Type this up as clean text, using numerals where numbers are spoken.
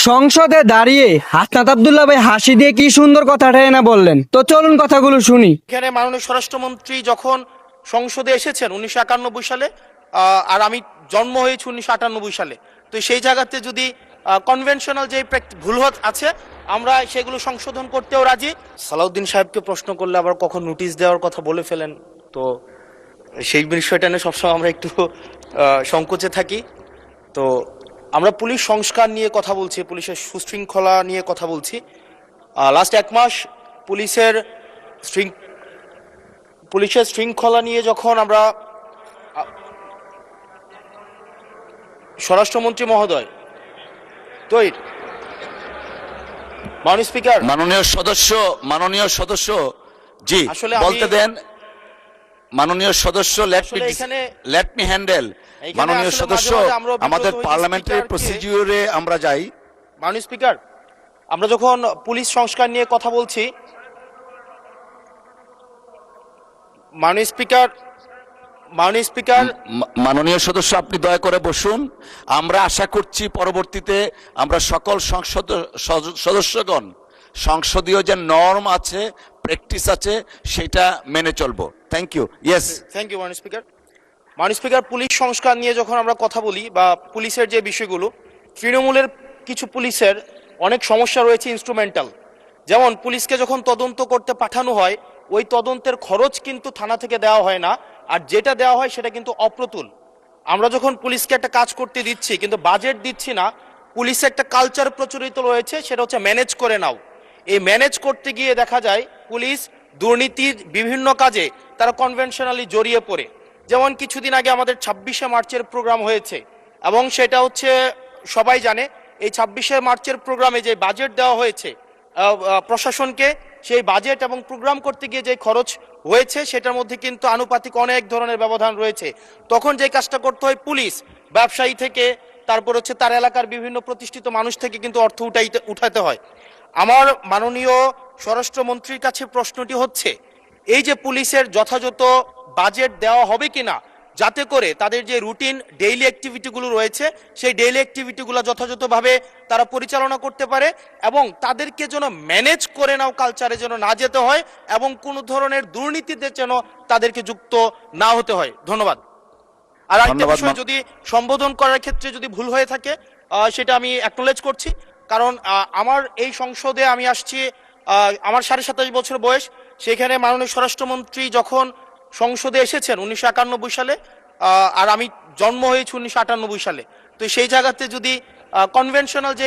সংসদে দাঁড়িয়ে হাসনাত আব্দুল্লাহ ভাই হাসি দিয়ে কি সুন্দর কথাটাই না বললেন। তো চলুন কথাগুলো শুনি। এখানে মাননীয় স্বরাষ্ট্রমন্ত্রী যখন সংসদে এসেছেন 1991 সালে, আর আমি জন্ম হয়েছি 1998 সালে, তো সেই জায়গাতে যদি কনভেনশনাল যে ভুল আছে আমরা সেগুলো সংশোধন করতেও রাজি। সালাউদ্দিন সাহেবকে প্রশ্ন করলে আবার কখন নোটিশ দেওয়ার কথা বলে ফেলেন, তো সেই বিষয়টা নিয়ে সবসময় আমরা একটু সংকোচে থাকি। তো আমরা পুলিশ সংস্কার নিয়ে কথা বলছি, পুলিশের সুশৃঙ্খলা নিয়ে কথা বলছি। লাস্ট 1 মাস পুলিশের শৃঙ্খলা নিয়ে যখন আমরা স্বরাষ্ট্রমন্ত্রী মহোদয় তৈরি মাননীয় স্পিকার, মাননীয় সদস্য জি আসলে বলতে দেন। মাননীয় সদস্য লেট মি হ্যান্ডেল। মাননীয় সদস্য, আমাদের পার্লামেন্টারি প্রসিডিউরে আমরা যাই। মাননীয় স্পিকার, আমরা যখন পুলিশ সংস্কার নিয়ে কথা বলছি, মাননীয় সদস্য আপনি দয়া করে বসুন। আমরা আশা করছি পরবর্তীতে আমরা সকল সদস্যগণ সংসদীয় যে নর্ম আছে, প্র্যাকটিস আছে, সেটা মেনে চলবো। Thank you. Yes, thank you মাননীয় স্পিকার। মাননীয় স্পিকার, পুলিশ সংস্কার নিয়ে যখন আমরা কথা বলি বা পুলিশের যে বিষয়গুলো, তৃণমূলের কিছু পুলিশের অনেক সমস্যা রয়েছে ইনস্ট্রুমেন্টাল। যেমন পুলিশকে যখন তদন্ত করতে পাঠানো হয়, ওই তদন্তের খরচ কিন্তু থানা থেকে দেওয়া হয় না, আর যেটা দেওয়া হয় সেটা কিন্তু অপ্রতুল। আমরা যখন পুলিশকে একটা কাজ করতে দিচ্ছি কিন্তু বাজেট দিচ্ছি না, পুলিশে একটা কালচার প্রচলিত রয়েছে, সেটা হচ্ছে ম্যানেজ করে নাও। এই ম্যানেজ করতে গিয়ে দেখা যায় পুলিশ দুর্নীতির বিভিন্ন কাজে তারা কনভেনশনালি জড়িয়ে পড়ে। যেমন কিছুদিন আগে আমাদের 26শে মার্চের প্রোগ্রাম হয়েছে, এবং সেটা হচ্ছে সবাই জানে, এই 26শে মার্চের প্রোগ্রামে যে বাজেট দেওয়া হয়েছে প্রশাসনকে, সেই বাজেট এবং প্রোগ্রাম করতে গিয়ে যে খরচ হয়েছে সেটার মধ্যে কিন্তু আনুপাতিক অনেক ধরনের ব্যবধান রয়েছে। তখন যে কাজটা করতে হয়, পুলিশ ব্যবসায়ী থেকে তারপর হচ্ছে তার এলাকার বিভিন্ন প্রতিষ্ঠিত মানুষ থেকে কিন্তু অর্থ উঠাতে হয়। আমার মাননীয় স্বরাষ্ট্রমন্ত্রীর কাছে প্রশ্নটি হচ্ছে, এই যে পুলিশের যথাযথ বাজেট দেওয়া হবে কিনা, যাতে করে তাদের যে রুটিন ডেইলি অ্যাক্টিভিটিগুলো রয়েছে সেই ডেইলি অ্যাক্টিভিটিগুলো যথাযথভাবে তারা পরিচালনা করতে পারে, এবং তাদেরকে যেন ম্যানেজ করে নাও কালচারে যেন না যেতে হয়, এবং কোনো ধরনের দুর্নীতিতে যেন তাদেরকে যুক্ত না হতে হয়। ধন্যবাদ। আর একটা বিষয়, যদি সম্বোধন করার ক্ষেত্রে যদি ভুল হয়ে থাকে সেটা আমি অ্যাকনোলেজ করছি, কারণ আমার এই সংসদে আমি আসছি, আমার 27.5 বছর বয়স। সেখানে মাননীয় স্বরাষ্ট্রমন্ত্রী যখন সংসদে এসেছেন 1991 সালে, আর আমি জন্ম হয়েছি 1998 সালে, তো সেই জায়গাতে যদি কনভেনশনাল যে